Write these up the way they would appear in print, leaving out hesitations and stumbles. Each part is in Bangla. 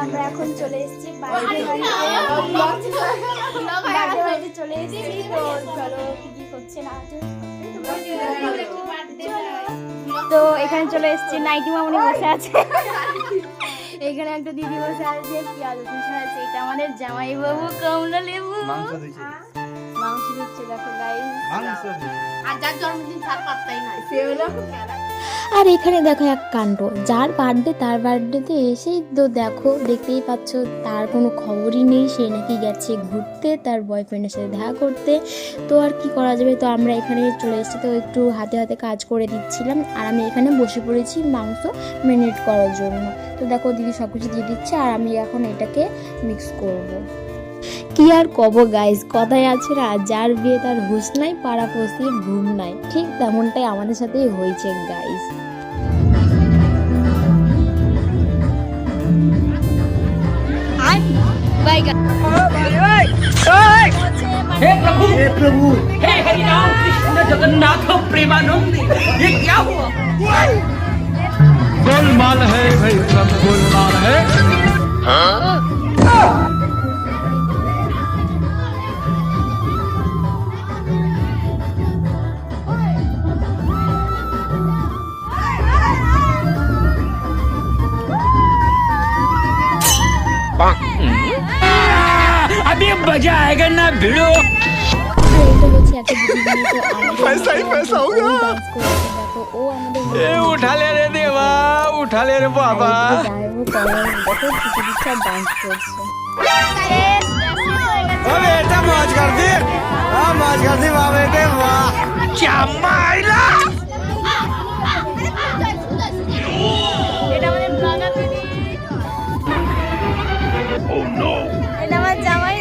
আমরা এখন চলে এসেছি চলে এসেছি। তো চলো কি হচ্ছে না তো এখানে চলে এসেছি। নাইটি মামনি বসে আছে, এখানে একটা দিদি বসে আছে, পেঁয়াজ বসে আছে। এটা আমাদের জামাই বাবু কমলা লেবু মাংস দিচ্ছে। দেখো গাইস, আর যার জন্মদিন তার পাত্তাই নাই, সে হলো। আর এখানে দেখো এক কাণ্ড, যার বার্থডে তার বার্থডেতে এসেই তো দেখো, দেখতেই পাচ্ছ তার কোনো খবরই নেই। সে নাকি গেছে ঘুরতে, তার বয়ফ্রেন্ডের সাথে দেখা করতে। তো আর কি করা যাবে, তো আমরা এখানে চলে এসেছি। তো একটু হাতে হাতে কাজ করে দিচ্ছিলাম, আর আমি এখানে বসে পড়েছি মাংস ম্যারিনেট করার জন্য। তো দেখো দিদি সব কিছু দিয়ে দিচ্ছে, আর আমি এখন এটাকে মিক্স করব। কি আর কব গাইজ, কথায় আছে না, যার বিয়ে তার হুঁশ নাই, পাড়া পশিয়ে ঘুম নাই। ঠিক তেমনটাই আমাদের সাথেই হয়েছে গাইজ। हे प्रभु हे हरि राम कृष्ण जगन्नाथ प्रेमानंद, ये क्या हुआ? गोलमाल है भाई, सब गोलमाल है। अभी मजा आएगा ना भिड़ो। पैसा ही पैसा होगा। उठा ले रे देवा, उठा ले रे बाबा। बेटा मौज कर दी, मौज कर दी वाह बेटे वाह। क्या माइला জামাই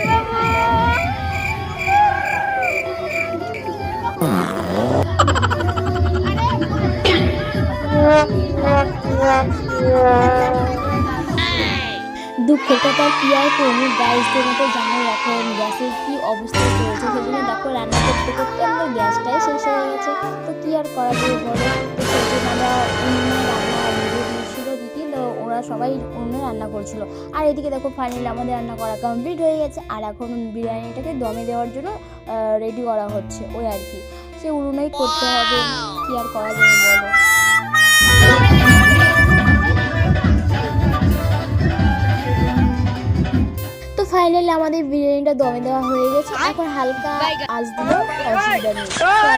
দুঃখের কথা কি আর করবো গাইস, তোমরা তো জানো এখন গ্যাসের কি অবস্থা চলছে। সেজন্য দেখো রান্না করতে করতে আমাদের গ্যাসটাই শেষ হয়ে গেছে। তো কি আর করা যাবে বলো। তো সেজন্য আমরা উনুনে রান্না দিয়েছিল দিদি, তো ওরা সবাই উনুনে রান্না করছিল। আর এদিকে দেখো ফাইনালি আমাদের রান্না করা কমপ্লিট হয়ে গেছে। আর এখন বিরিয়ানিটাকে দমে দেওয়ার জন্য রেডি করা হচ্ছে। ওই আর কি, সে উনুনেই করতে হবে, কি আর করা যাবে বলো। ফাইনালি আমাদের বিরিয়ানিটা দমে দেওয়া হয়ে গেছে। এখন হালকা আঁচ দিলে অসুবিধা নেই।